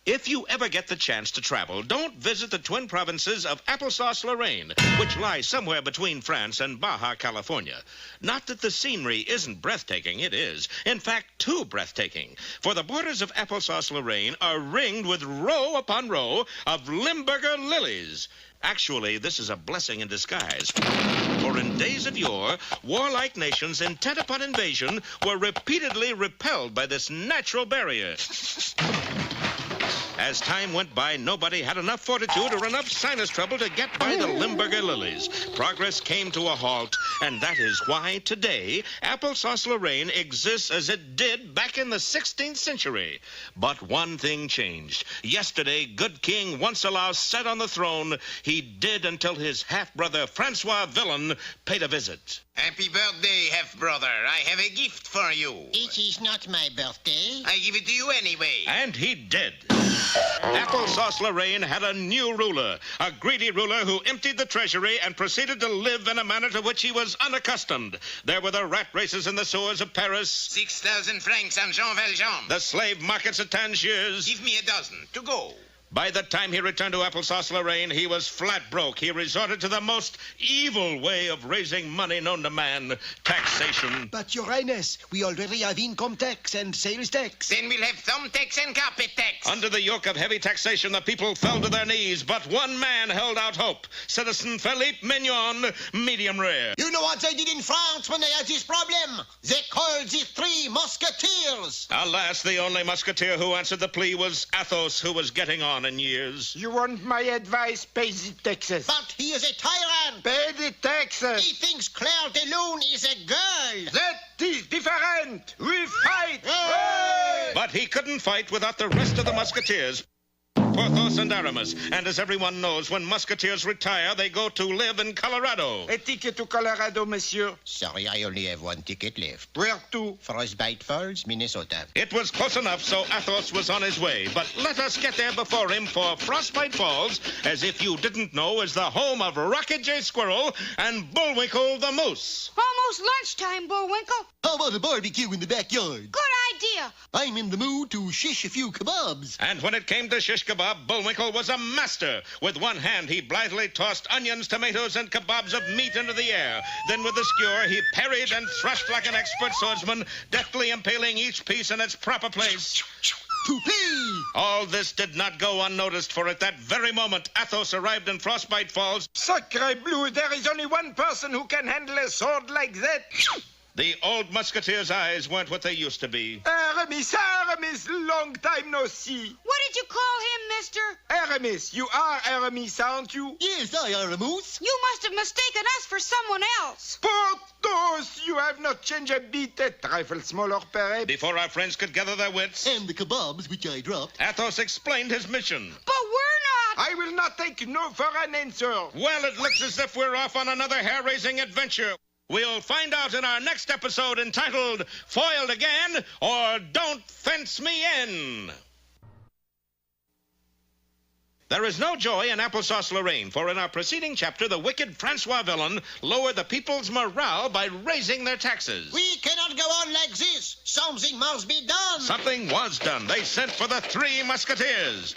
If you ever get the chance to travel, don't visit the twin provinces of Applesauce-Lorraine, which lie somewhere between France and Baja California. Not that the scenery isn't breathtaking, it is. In fact, too breathtaking. For the borders of Applesauce-Lorraine are ringed with row upon row of Limburger lilies. Actually, this is a blessing in disguise. For in days of yore, warlike nations intent upon invasion were repeatedly repelled by this natural barrier. As time went by, nobody had enough fortitude or enough sinus trouble to get by the Limburger lilies. Progress came to a halt, and that is why today Applesauce-Lorraine exists as it did back in the 16th century. But one thing changed. Yesterday, good King Wenceslaus sat on the throne. He did until his half-brother Francois Villain paid a visit. Happy birthday, half-brother. I have a gift for you. It is not my birthday. I give it to you anyway. And he did. Applesauce-Lorraine had a new ruler, a greedy ruler who emptied the treasury and proceeded to live in a manner to which he was unaccustomed. There were the rat races in the sewers of Paris. 6,000 francs on Jean Valjean. The slave markets at Tangiers. Give me a dozen to go. By the time he returned to Applesauce-Lorraine, he was flat broke. He resorted to the most evil way of raising money known to man, taxation. But, Your Highness, we already have income tax and sales tax. Then we'll have thumb tax and carpet tax. Under the yoke of heavy taxation, the people fell to their knees, but one man held out hope. Citizen Philippe Mignon, medium rare. You know what they did in France when they had this problem? They called the 3 Musketeers. Alas, the only musketeer who answered the plea was Athos, who was getting on in years. You want my advice? Pay the taxes. But he is a tyrant. Pay the taxes. He thinks Claire de Lune is a girl. That is different. We fight. Hey! But he couldn't fight without the rest of the musketeers. Porthos and Aramis. And as everyone knows, when musketeers retire, they go to live in Colorado. A ticket to Colorado, monsieur. Sorry, I only have one ticket left. Where to? Frostbite Falls, Minnesota. It was close enough, so Athos was on his way. But let us get there before him, for Frostbite Falls, as if you didn't know, is the home of Rocket J. Squirrel and Bullwinkle the Moose. Almost lunchtime, Bullwinkle. How about a barbecue in the backyard? Good idea. I'm in the mood to shish a few kebabs. And when it came to shish kebab, Bullwinkle was a master. With one hand, he blithely tossed onions, tomatoes, and kebabs of meat into the air. Then with the skewer, he parried and thrust like an expert swordsman, deftly impaling each piece in its proper place. Toupee! All this did not go unnoticed, for at that very moment, Athos arrived in Frostbite Falls. Sacre bleu, there is only one person who can handle a sword like that. The old musketeer's eyes weren't what they used to be. Aramis, Aramis, long time no see. What did you call him, mister? Aramis, you are Aramis, aren't you? Yes, I are a moose. You must have mistaken us for someone else. Porthos, you have not changed a bit. A trifle smaller, perhaps. Before our friends could gather their wits, And the kebabs, which I dropped. Athos explained his mission. But we're not. I will not take no for an answer. Well, it looks as if we're off on another hair-raising adventure. We'll find out in our next episode entitled Foiled Again or Don't Fence Me In. There is no joy in Applesauce-Lorraine, for in our preceding chapter, the wicked Francois Villain lowered the people's morale by raising their taxes. We cannot go on like this. Something must be done. Something was done. They sent for the 3 Musketeers.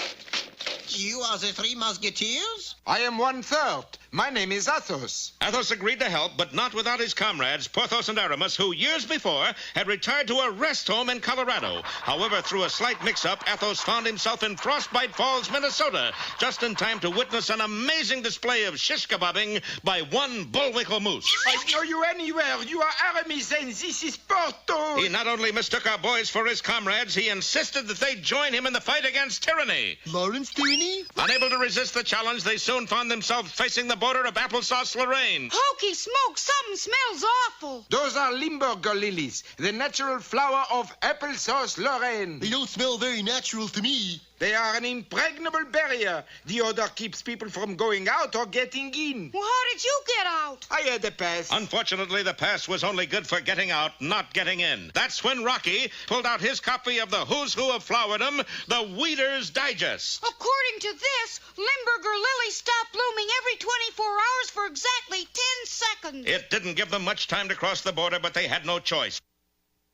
You are the 3 Musketeers? I am 1/3. My name is Athos. Athos agreed to help, but not without his comrades, Porthos and Aramis, who years before had retired to a rest home in Colorado. However, through a slight mix-up, Athos found himself in Frostbite Falls, Minnesota, just in time to witness an amazing display of shish kebabbing by one Bullwinkle moose. I know you anywhere. You are Aramis, and this is Porthos. He not only mistook our boys for his comrades, he insisted that they join him in the fight against tyranny. Lawrence Tyranny? Unable to resist the challenge, they soon found themselves facing the border of Applesauce-Lorraine. Hokey smoke, something smells awful. Those are Limburger lilies, the natural flower of Applesauce-Lorraine. They don't smell very natural to me. They are an impregnable barrier. The odor keeps people from going out or getting in. Well, how did you get out? I had a pass. Unfortunately, the pass was only good for getting out, not getting in. That's when Rocky pulled out his copy of the Who's Who of Flowerdom, the Weeder's Digest. According to this, Limburger lilies stop blooming every 24 hours for exactly 10 seconds. It didn't give them much time to cross the border, but they had no choice.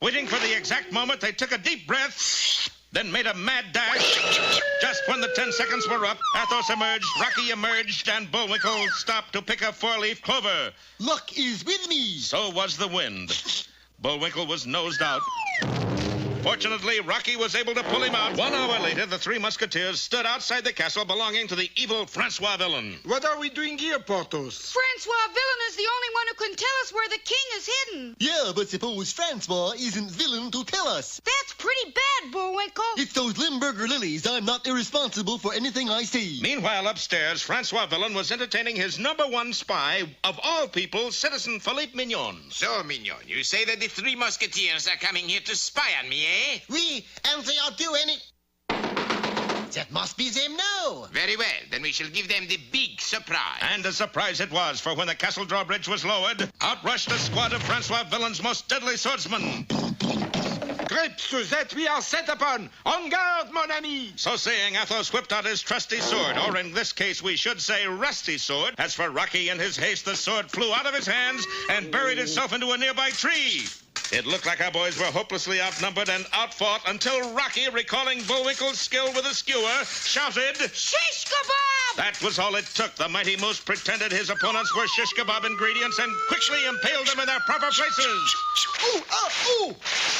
Waiting for the exact moment, they took a deep breath then made a mad dash. Just when the 10 seconds were up, Athos emerged, Rocky emerged, and Bullwinkle stopped to pick a four-leaf clover. Luck is with me. So was the wind. Bullwinkle was nosed out. Fortunately, Rocky was able to pull him out. 1 hour later, the three Musketeers stood outside the castle belonging to the evil Francois Villain. What are we doing here, Porthos? Francois Villain is the only one who can tell us where the king is hidden. Yeah, but suppose Francois isn't villain to tell us. That's pretty bad, Bullwinkle. It's those Limburger lilies. I'm not irresponsible for anything I see. Meanwhile, upstairs, Francois Villain was entertaining his number one spy, of all people, Citizen Philippe Mignon. So, Mignon, you say that the three Musketeers are coming here to spy on me, eh? Oui, and they are doing it. That must be them now. Very well, then we shall give them the big surprise. And a surprise it was, for when the castle drawbridge was lowered, out rushed a squad of Francois Villain's most deadly swordsmen. Great Suzette, we are set upon. En garde, mon ami. So saying, Athos whipped out his trusty sword, or in this case we should say rusty sword. As for Rocky, in his haste, the sword flew out of his hands and buried itself into a nearby tree. It looked like our boys were hopelessly outnumbered and outfought until Rocky, recalling Bullwinkle's skill with a skewer, shouted, Shish kebab! That was all it took. The mighty Moose pretended his opponents were shish kebab ingredients and quickly impaled them in their proper places. Ooh!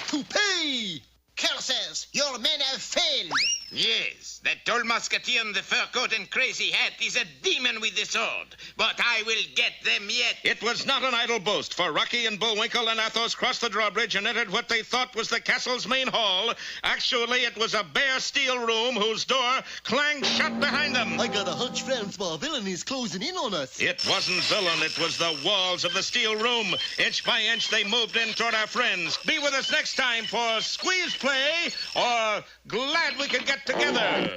To pay! Curses, your men have failed. Yes, that tall musketeer in the fur coat and crazy hat is a demon with the sword. But I will get them yet. It was not an idle boast, for Rocky and Bullwinkle and Athos crossed the drawbridge and entered what they thought was the castle's main hall. Actually, it was a bare steel room whose door clanged shut behind them. I got a hunch Francois Villain is closing in on us. It wasn't Villain, it was the walls of the steel room. Inch by inch, they moved in toward our friends. Be with us next time for Squeeze Play or Glad We Could Get Together.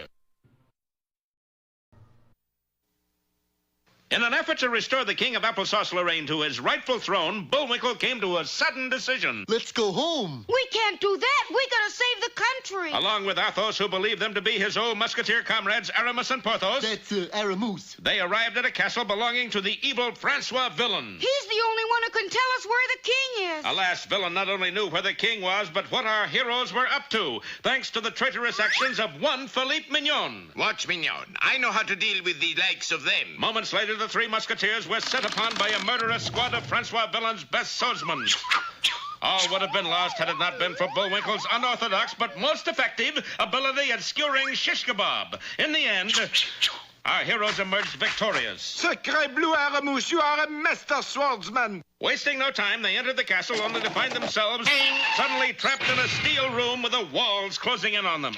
In an effort to restore the King of Applesauce-Lorraine to his rightful throne, Bullwinkle came to a sudden decision. Let's go home. We can't do that. We gotta save the country. Along with Athos, who believed them to be his old musketeer comrades Aramis and Porthos, That's Aramus. they arrived at a castle belonging to the evil Francois Villain. He's the only one who can tell us where the king is. Alas, Villain not only knew where the king was, but what our heroes were up to, thanks to the traitorous actions of one Philippe Mignon. Watch, Mignon. I know how to deal with the likes of them. Moments later, the three Musketeers were set upon by a murderous squad of Francois Villain's best swordsmen. All would have been lost had it not been for Bullwinkle's unorthodox but most effective ability at skewering shish kebab. In the end, our heroes emerged victorious. Sacre bleu, Aramus, you are a master swordsman. Wasting no time, they entered the castle only to find themselves suddenly trapped in a steel room with the walls closing in on them.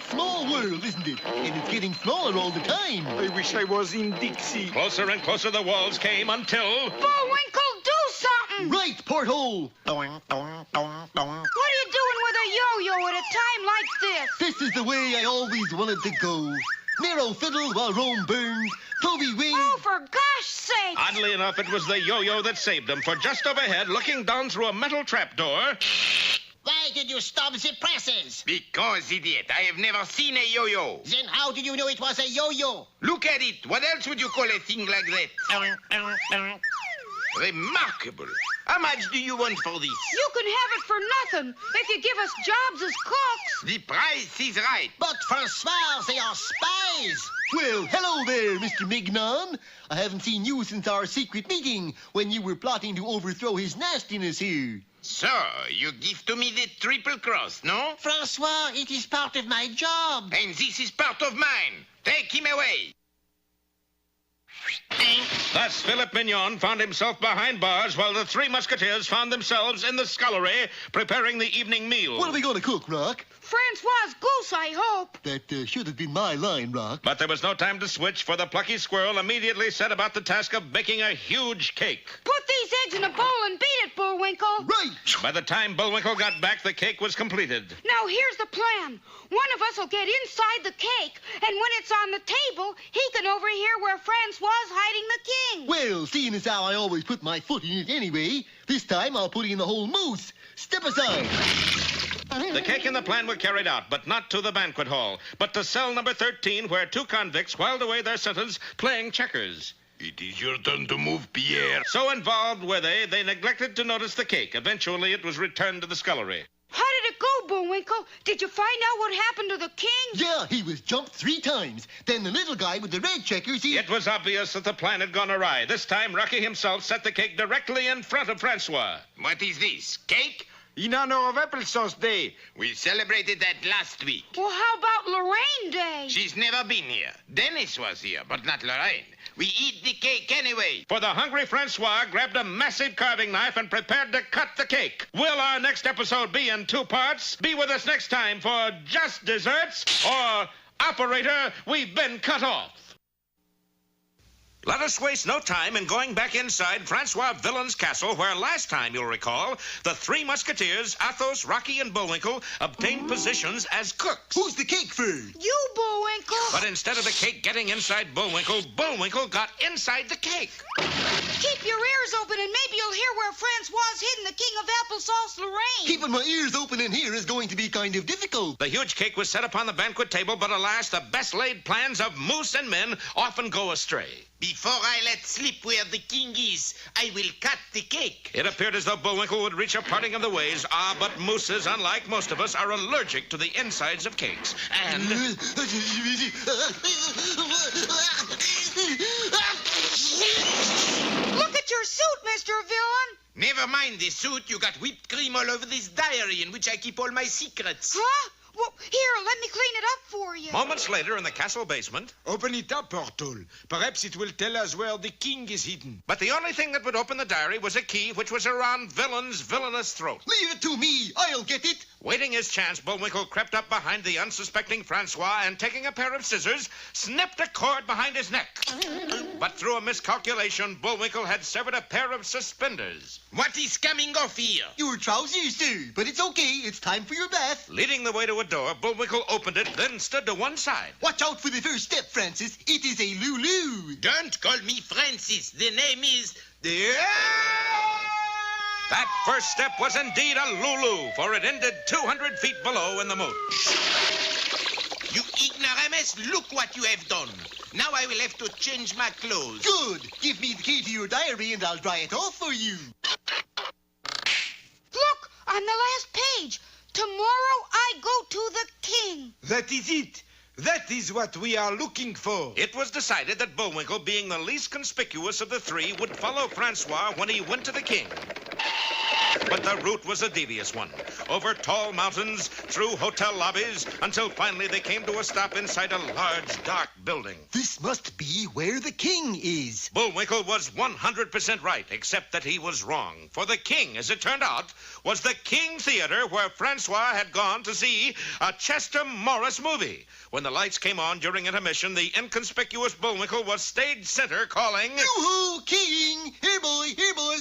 Small world, isn't it? And it's getting smaller all the time. I wish I was in Dixie. Closer and closer the walls came until... Bullwinkle, do something! Right, porthole. What are you doing with a yo-yo at a time like this? This is the way I always wanted to go. Nero fiddled while Rome burned. Toby winged. Oh, for gosh sake! Oddly enough, it was the yo-yo that saved them, for just overhead, looking down through a metal trapdoor... Why did you stop the presses? Because, idiot, I have never seen a yo-yo. Then how did you know it was a yo-yo? Look at it. What else would you call a thing like that? Remarkable. How much do you want for this? You can have it for nothing if you give us jobs as cooks. The price is right. But Francois, they are spies. Well, hello there, Mr. Mignon. I haven't seen you since our secret meeting when you were plotting to overthrow his nastiness here. So, you give to me the triple cross, no? Francois, it is part of my job. And this is part of mine. Take him away. Thus, Philippe Mignon found himself behind bars while the three Musketeers found themselves in the scullery preparing the evening meal. What are we going to cook, Rock? Francois' goose, I hope. That should have been my line, Rock. But there was no time to switch, for the plucky squirrel immediately set about the task of baking a huge cake. Put these eggs in a bowl and beat it, Bullwinkle. Right! By the time Bullwinkle got back, the cake was completed. Now, here's the plan. One of us will get inside the cake, and when it's on the table, he can overhear where Francois is hiding the king. Well, seeing as how I always put my foot in it anyway, this time I'll put in the whole moose. Step aside. The cake and the plan were carried out, but not to the banquet hall, but to cell number 13, where two convicts whiled away their sentence playing checkers. It is your turn to move, Pierre. So involved were they neglected to notice the cake. Eventually, it was returned to the scullery. How did it go, Bullwinkle. Did you find out what happened to the king? Yeah, he was jumped 3 times. Then the little guy with the red checkers, he... It was obvious that the plan had gone awry. This time, Rocky himself set the cake directly in front of Francois. What is this? Cake? In honor of Applesauce Day. We celebrated that last week. Well, how about Lorraine Day? She's never been here. Dennis was here, but not Lorraine. We eat the cake anyway. For the hungry Francois grabbed a massive carving knife and prepared to cut the cake. Will our next episode be in 2 parts? Be with us next time for Just Desserts or Operator, We've Been Cut Off. Let us waste no time in going back inside Francois Villain's castle, where last time, you'll recall, the 3 Musketeers, Athos, Rocky, and Bullwinkle, obtained positions as cooks. Who's the cake for? You, Bullwinkle. But instead of the cake getting inside Bullwinkle, Bullwinkle got inside the cake. Keep your ears open and maybe you'll hear where Francois is hidden, the king of applesauce, Lorraine. Keeping my ears open in here is going to be kind of difficult. The huge cake was set upon the banquet table, but alas, the best-laid plans of moose and men often go astray. Before I let slip where the king is, I will cut the cake. It appeared as though Bullwinkle would reach a parting of the ways. Ah, but mooses, unlike most of us, are allergic to the insides of cakes. And... Look at your suit, Mr. Villain. Never mind the suit. You got whipped cream all over this diary in which I keep all my secrets. Huh? Well, here, let me clean it up for you. Moments later, in the castle basement... Open it up, Portal. Perhaps it will tell us where the king is hidden. But the only thing that would open the diary was a key which was around Villain's villainous throat. Leave it to me. I'll get it. Waiting his chance, Bullwinkle crept up behind the unsuspecting Francois and, taking a pair of scissors, snipped a cord behind his neck. But through a miscalculation, Bullwinkle had severed a pair of suspenders. What is coming off here? Your trousers, sir. But it's okay. It's time for your bath. Leading the way to a door, Bullwinkle opened it, then stood to one side. Watch out for the first step, Francis. It is a Lulu. Don't call me Francis. The name is... That first step was indeed a Lulu, for it ended 200 feet below in the moat. You ignoramus, look what you have done. Now I will have to change my clothes. Good. Give me the key to your diary and I'll dry it off for you. Look, on the last page. Tomorrow I go to the king. That is it. That is what we are looking for. It was decided that Bullwinkle, being the least conspicuous of the 3, would follow Francois when he went to the king. But the route was a devious one. Over tall mountains, through hotel lobbies, until finally they came to a stop inside a large, dark building. This must be where the king is. Bullwinkle was 100% right, except that he was wrong. For the king, as it turned out, was the King Theater, where Francois had gone to see a Chester Morris movie. When the lights came on during intermission, the inconspicuous Bullwinkle was stage center calling... Yoo-hoo, king! Here, boy, here, boy!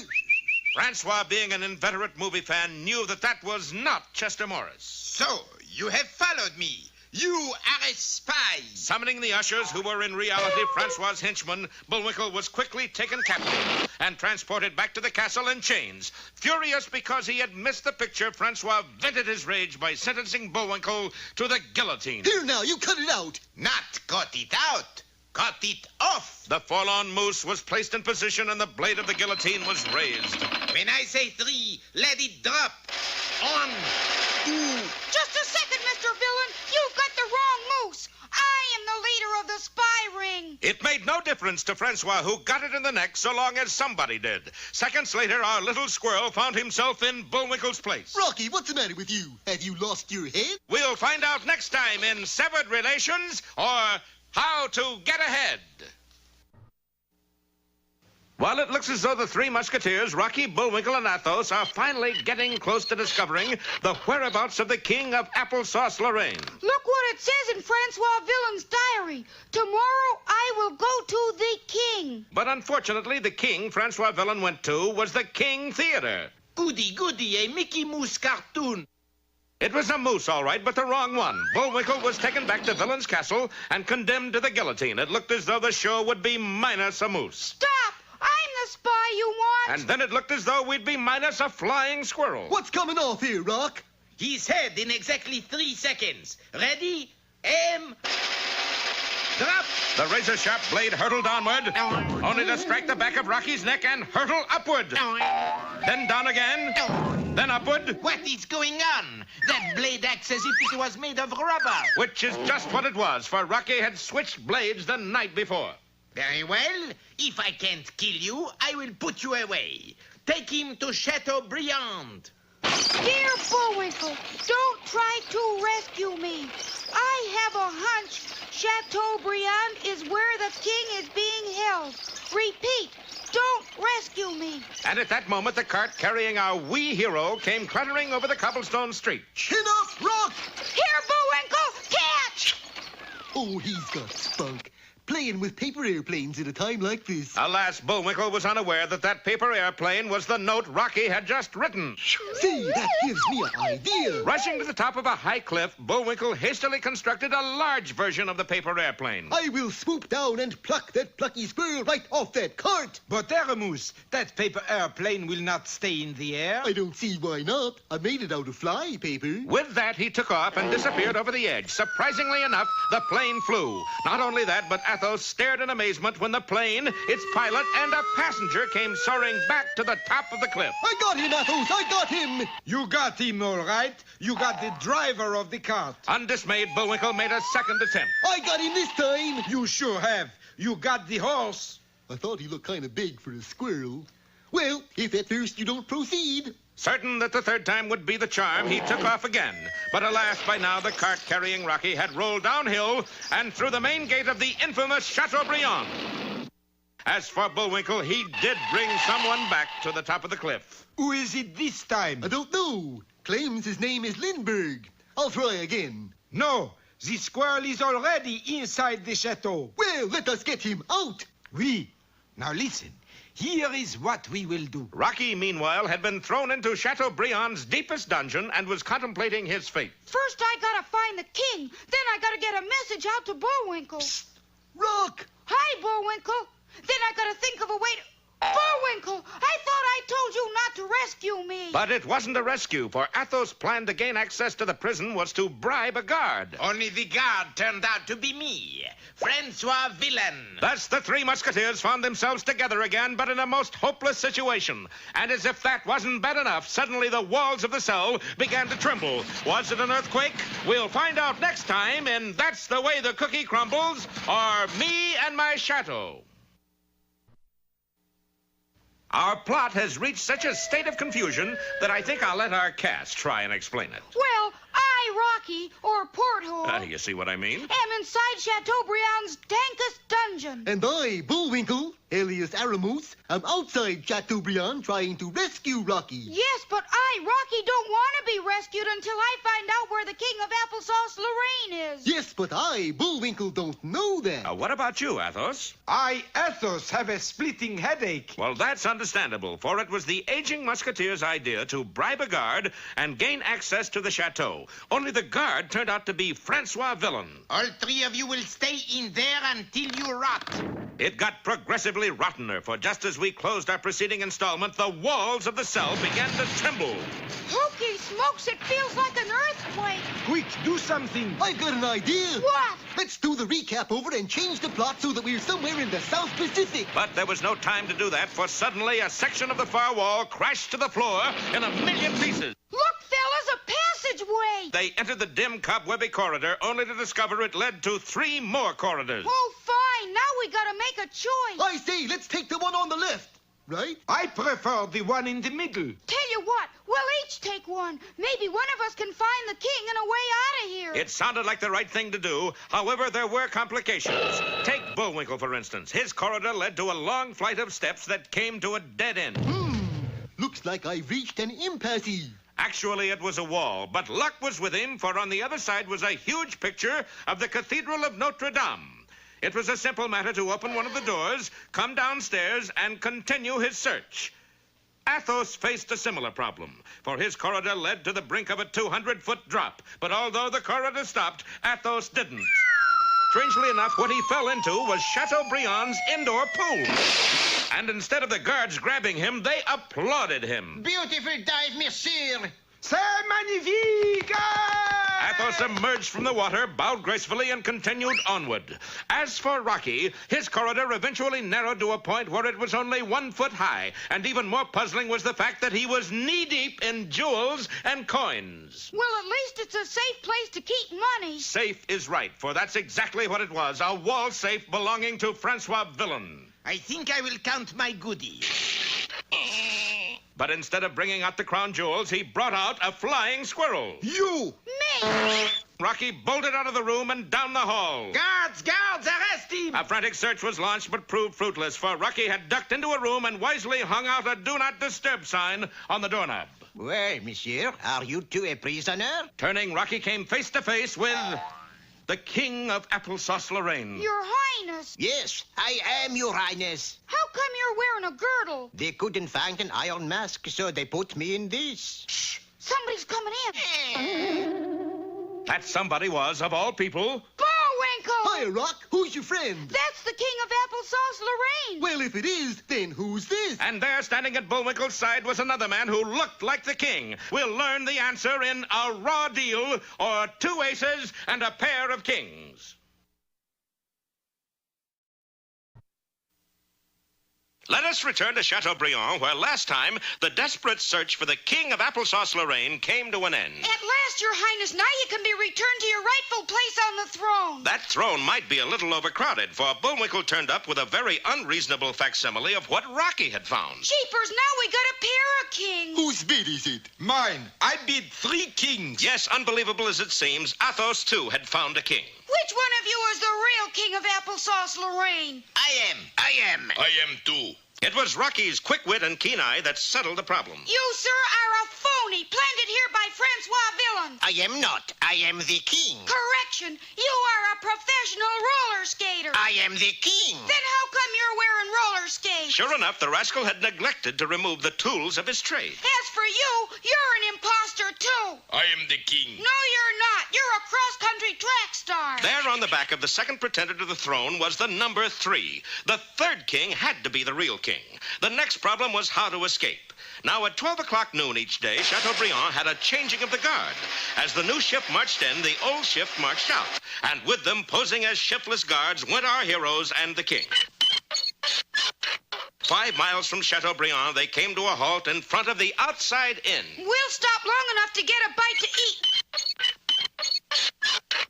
Francois, being an inveterate movie fan, knew that that was not Chester Morris. So, you have followed me. You are a spy. Summoning the ushers, who were in reality Francois' henchmen, Bullwinkle was quickly taken captive and transported back to the castle in chains. Furious because he had missed the picture, Francois vented his rage by sentencing Bullwinkle to the guillotine. Here now, you cut it out. Not cut it out. Cut it off. The forlorn moose was placed in position and the blade of the guillotine was raised. When I say 3, let it drop. 1, 2. Just a second, Mr. Villain. You've got the wrong moose. I am the leader of the spy ring. It made no difference to Francois who got it in the neck so long as somebody did. Seconds later, our little squirrel found himself in Bullwinkle's place. Rocky, what's the matter with you? Have you lost your head? We'll find out next time in Severed Relations or How to Get Ahead. While it looks as though the 3 Musketeers, Rocky, Bullwinkle, and Athos, are finally getting close to discovering the whereabouts of the king of applesauce, Lorraine. Look what it says in Francois Villain's diary. Tomorrow I will go to the king. But unfortunately, the king Francois Villain went to was the King Theater. Goody, goody, a Mickey Mouse cartoon. It was a moose, all right, but the wrong one. Bullwinkle was taken back to Villain's castle and condemned to the guillotine. It looked as though the show would be minus a moose. Stop! I'm the spy you want. And then it looked as though we'd be minus a flying squirrel. What's coming off here, Rock? His head in exactly 3 seconds. Ready? Aim. Drop. The razor-sharp blade hurtled downward, only to strike the back of Rocky's neck and hurtle upward. then down again, then upward, What is going on? That blade acts as if it was made of rubber. which is just what it was, for Rocky had switched blades the night before. Very well. If I can't kill you, I will put you away. Take him to Chateaubriand. Dear Bullwinkle, don't try to rescue me. I have a hunch Chateaubriand is where the king is being held. Repeat, don't rescue me. And at that moment, the cart carrying our wee hero came clattering over the cobblestone street. Chin up, Rock! Here, Bullwinkle, catch! Oh, he's got spunk. Playing with paper airplanes at a time like this. Alas, Bullwinkle was unaware that paper airplane was the note Rocky had just written. See, that gives me an idea. Rushing to the top of a high cliff, Bullwinkle hastily constructed a large version of the paper airplane. I will swoop down and pluck that plucky squirrel right off that cart. But Aramus, that paper airplane will not stay in the air. I don't see why not. I made it out of fly paper. With that, he took off and disappeared over the edge. Surprisingly enough, the plane flew. Not only that, but Athos stared in amazement when the plane, its pilot, and a passenger came soaring back to the top of the cliff. I got him, Athos. I got him. You got him, all right. You got the driver of the cart. Undismayed, Bullwinkle made a second attempt. I got him this time. You sure have. You got the horse. I thought he looked kind of big for a squirrel. Well, if at first you don't proceed. Certain that the third time would be the charm, he took off again. But alas, by now the cart carrying Rocky had rolled downhill and through the main gate of the infamous Chateaubriand. As for Bullwinkle, he did bring someone back to the top of the cliff. Who is it this time? I don't know. Claims his name is Lindbergh. I'll try again. No, the squirrel is already inside the chateau. Well, let us get him out. Oui. Now listen. Here is what we will do. Rocky, meanwhile, had been thrown into Chateaubriand's deepest dungeon and was contemplating his fate. First, I gotta find the king. Then I gotta get a message out to Bullwinkle. Rock! Hi, Bullwinkle. Then I gotta think of a way to... Bullwinkle, I thought I told you not to rescue me. But it wasn't a rescue, for Athos' plan to gain access to the prison was to bribe a guard. Only the guard turned out to be me, Francois Villain. Thus, the three Musketeers found themselves together again, but in a most hopeless situation. And as if that wasn't bad enough, suddenly the walls of the cell began to tremble. Was it an earthquake? We'll find out next time in That's the Way the Cookie Crumbles, or Me and My Chateau. Our plot has reached such a state of confusion that I think I'll let our cast try and explain it. Well, I, Rocky, or Porthole, You see what I mean? am inside Chateaubriand's dankest dungeon. And I, Bullwinkle, alias Aramus, am outside Chateaubriand trying to rescue Rocky. Yes, but I, Rocky, don't want to be rescued until I find out where the king of applesauce Lorraine is. Yes, but I, Bullwinkle, don't know that. What about you, Athos? I, Athos, have a splitting headache. Well, that's understandable, for it was the aging Musketeer's idea to bribe a guard and gain access to the chateau. Only the guard turned out to be Francois Villain. All three of you will stay in there until you rot. It got progressively rottener, for just as we closed our preceding installment, the walls of the cell began to tremble. Hokey smokes, it feels like an earthquake. Quick, do something. I've got an idea. What? Let's do the recap over and change the plot so that we're somewhere in the South Pacific. But there was no time to do that, for suddenly a section of the far wall crashed to the floor in a million pieces. Look, fellas, a passageway. They entered the dim, cobwebby corridor, only to discover it led to 3 more corridors. Oh, fine. Now we gotta make a choice. I say, let's take the one on the left. Right? I prefer the one in the middle. Tell you what, we'll each take one. Maybe one of us can find the king and a way out of here. It sounded like the right thing to do. However, there were complications. Take Bullwinkle, for instance. His corridor led to a long flight of steps that came to a dead end. Looks like I've reached an impasse. Actually, it was a wall, but luck was with him, for on the other side was a huge picture of the Cathedral of Notre Dame. It was a simple matter to open one of the doors, come downstairs, and continue his search. Athos faced a similar problem, for his corridor led to the brink of a 200-foot drop. But although the corridor stopped, Athos didn't. Strangely enough, what he fell into was Chateaubriand's indoor pool. And instead of the guards grabbing him, they applauded him. Beautiful dive, monsieur. C'est magnifique! Ah! Athos emerged from the water, bowed gracefully, and continued onward. As for Rocky, his corridor eventually narrowed to a point where it was only 1 foot high, and even more puzzling was the fact that he was knee-deep in jewels and coins. Well, at least it's a safe place to keep money. Safe is right, for that's exactly what it was, a wall safe belonging to Francois Villain. I think I will count my goodies. But instead of bringing out the crown jewels, he brought out a flying squirrel. You! Me! Rocky bolted out of the room and down the hall. Guards, arrest him! A frantic search was launched but proved fruitless, for Rocky had ducked into a room and wisely hung out a do not disturb sign on the doorknob. Well, monsieur, are you two a prisoner? Turning, Rocky came face to face with the King of Applesauce Lorraine. Your Highness. Yes, I am, your highness. How come you're wearing a girdle? They couldn't find an iron mask, so they put me in this. Shh! Somebody's coming in. That somebody was, of all people, Bullwinkle! Hi, Rock. Who's your friend? That's the King of Applesauce Lorraine. Well, if it is, then who's this? and there, standing at Bullwinkle's side, was another man who looked like the king. We'll learn the answer in A Raw Deal, or Two Aces and a Pair of Kings. Let us return to Chateaubriand, where last time the desperate search for the King of Applesauce Lorraine came to an end. At last, Your Highness, now you can be returned to your rightful place on the throne. That throne might be a little overcrowded, for Bullwinkle turned up with a very unreasonable facsimile of what Rocky had found. Jeepers, now we got a pair of kings. Whose bid is it? Mine. I bid 3 kings. Yes, unbelievable as it seems, Athos, too, had found a king. Which one of you is the real King of Applesauce Lorraine? I am. I am too. It was Rocky's quick wit and keen eye that settled the problem. You, sir, are a phony planted here by Francois Villain. I am not. I am the king. Correction, you are a professional roller skater. I am the king. Then how come you're wearing roller skates? Sure enough, the rascal had neglected to remove the tools of his trade. As for you, you're an imposter, too. I am the king. No, you're not. You're a cross-country track star. There on the back of the second pretender to the throne was the number 3. The third king had to be the real king. The next problem was how to escape. Now, at 12 o'clock noon each day, Chateaubriand had a changing of the guard. As the new shift marched in, the old shift marched out. And with them, posing as shiftless guards, went our heroes and the king. 5 miles from Chateaubriand, they came to a halt in front of the Outside Inn. We'll stop long enough to get a bite to eat.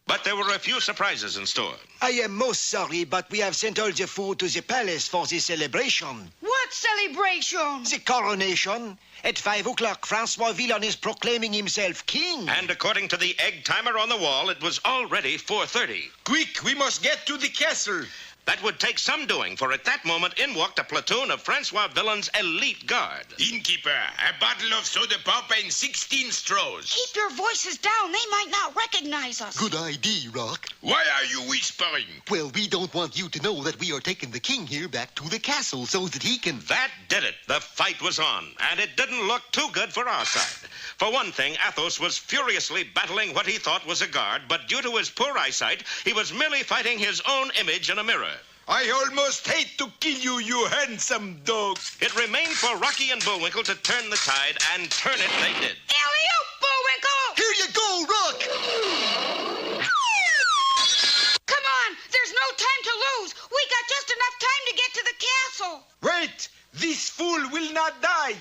But there were a few surprises in store. I am most sorry, but we have sent all the food to the palace for the celebration. What celebration? The coronation. At 5 o'clock, Francois Villain is proclaiming himself king. And according to the egg timer on the wall, it was already 4:30. Quick, we must get to the castle. That would take some doing, for at that moment in walked a platoon of Francois Villain's elite guard. Innkeeper, a bottle of soda pop and 16 straws. Keep your voices down. They might not recognize us. Good idea, Rock. Why are you whispering? Well, we don't want you to know that we are taking the king here back to the castle so that he can... That did it. The fight was on, and it didn't look too good for our side. For one thing, Athos was furiously battling what he thought was a guard, but due to his poor eyesight, he was merely fighting his own image in a mirror. I almost hate to kill you, you handsome dog. It remained for Rocky and Bullwinkle to turn the tide, and turn it they did. Alley-oop, Bullwinkle! Here you go, Rock! Come on, there's no time to lose. We got just enough time to get to the castle. Wait, this fool will not die.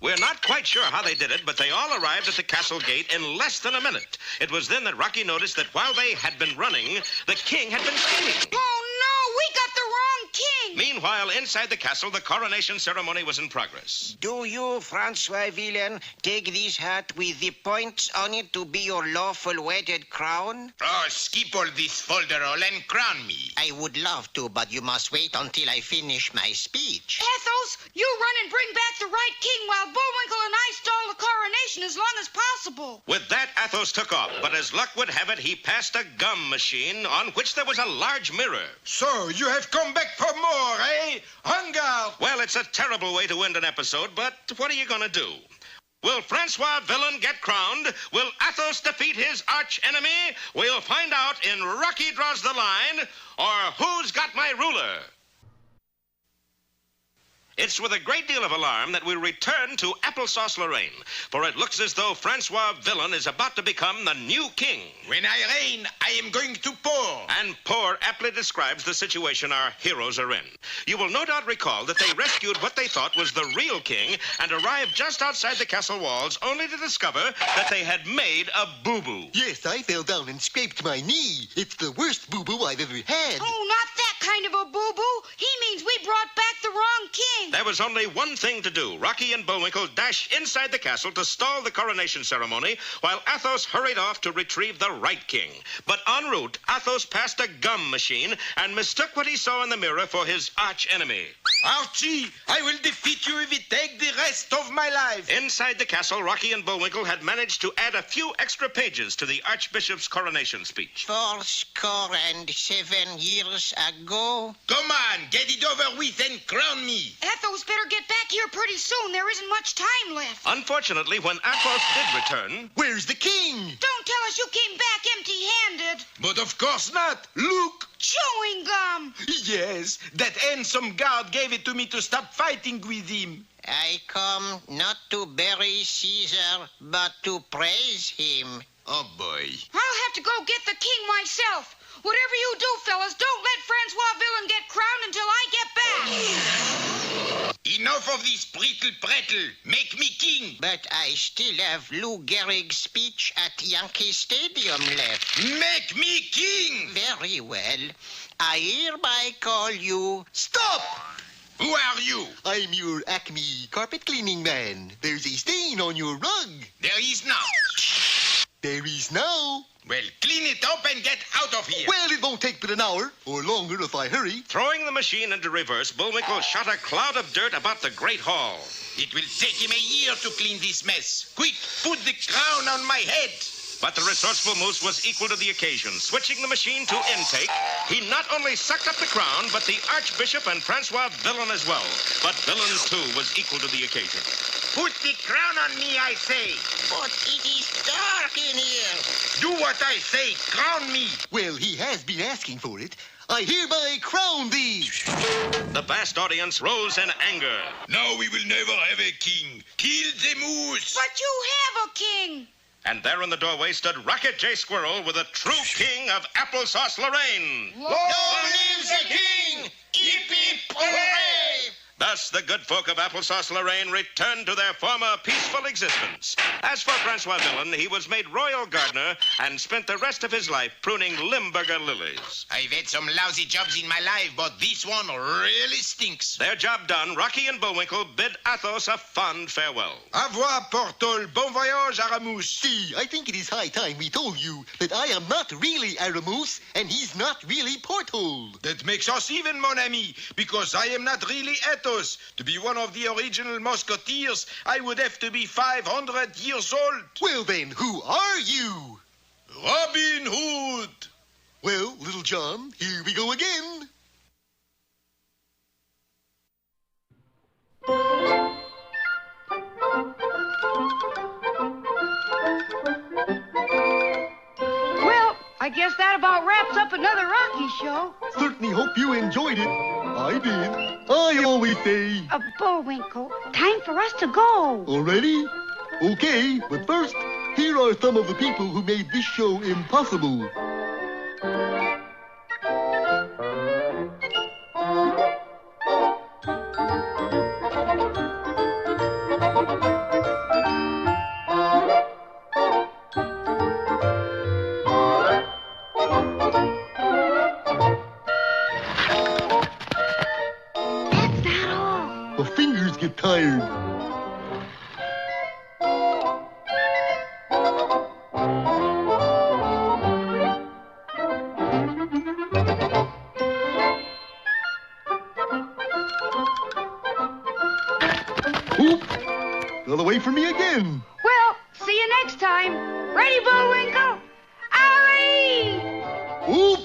We're not quite sure how they did it, but they all arrived at the castle gate in less than a minute. It was then that Rocky noticed that while they had been running, the king had been skating. Oh, no, we got the wrong king. Meanwhile, inside the castle, the coronation ceremony was in progress. Do you, Francois Villain, take this hat with the points on it to be your lawful wedded crown? Oh, skip all this folderol and crown me. I would love to, but you must wait until I finish my speech. Athos, you run and bring back the right king while Bullwinkle and I stall the coronation as long as possible. With that, Athos took off, but as luck would have it, he passed a gum machine on which there was a large mirror. So, you have come back for more, eh? En garde! Well, it's a terrible way to end an episode, but what are you going to do? Will Francois Villain get crowned? Will Athos defeat his arch enemy? We'll find out in Rocky Draws the Line, or Who's Got My Ruler? It's with a great deal of alarm that we return to Applesauce Lorraine, for it looks as though Francois Villain is about to become the new king. When I reign, I am going to pour. And pour aptly describes the situation our heroes are in. You will no doubt recall that they rescued what they thought was the real king and arrived just outside the castle walls only to discover that they had made a boo-boo. Yes, I fell down and scraped my knee. It's the worst boo-boo I've ever had. Oh, not that kind of a boo-boo. He means we brought back the wrong king. There was only one thing to do. Rocky and Bullwinkle dashed inside the castle to stall the coronation ceremony, while Athos hurried off to retrieve the right king. But en route, Athos passed a gum machine and mistook what he saw in the mirror for his arch-enemy. Archie, I will defeat you if it takes the rest of my life. Inside the castle, Rocky and Bullwinkle had managed to add a few extra pages to the Archbishop's coronation speech. 47 years ago. Come on, get it over with and crown me. Athos better get back here pretty soon. There isn't much time left. Unfortunately, when Athos did return... Where's the king? Don't tell us you came back empty-handed. But of course not. Look. Chewing gum. Yes, that handsome guard gave it to me to stop fighting with him. I come not to bury Caesar, but to praise him. Oh, boy. I'll have to go get the king myself. Whatever you do, fellas, don't let Francois Villain get crowned until I get back. Enough of this brittle-prattle. Make me king. But I still have Lou Gehrig's speech at Yankee Stadium left. Make me king. Very well. I hereby call you... Stop! Who are you? I'm your Acme carpet cleaning man. There's a stain on your rug. There is not. There is now. Well, clean it up and get out of here. Well, it won't take but an hour, or longer if I hurry. Throwing the machine into reverse, Bullwinkle shot a cloud of dirt about the great hall. It will take him a year to clean this mess. Quick, put the crown on my head. But the resourceful Moose was equal to the occasion. Switching the machine to intake, he not only sucked up the crown, but the Archbishop and Francois Villain as well. But Villain, too, was equal to the occasion. Put the crown on me, I say. But it is dark in here. Do what I say. Crown me. Well, he has been asking for it. I hereby crown thee. The vast audience rose in anger. Now we will never have a king. Kill the moose. But you have a king. And there in the doorway stood Rocket J. Squirrel with the true king of Applesauce Lorraine. Long live the king! Hip, hip, hooray! Thus, the good folk of Applesauce Lorraine returned to their former peaceful existence. As for Francois Villain, he was made royal gardener and spent the rest of his life pruning Limburger lilies. I've had some lousy jobs in my life, but this one really stinks. Their job done, Rocky and Bullwinkle bid Athos a fond farewell. Au revoir, Portal. Bon voyage, Aramus. See, I think it is high time we told you that I am not really Aramus, and he's not really Porthole. That makes us even, mon ami, because I am not really Athos. To be one of the original Musketeers, I would have to be 500 years old. Well then, who are you? Robin Hood. Well, Little John, here we go again. Well, I guess that about wraps up another Rocky show. Certainly hope you enjoyed it. I did. I always say... Bullwinkle, time for us to go. Already? Okay, but first, here are some of the people who made this show impossible. The fingers get tired. Oop! Got away from me again. Well, see you next time. Ready, Bullwinkle? Alley! Oop!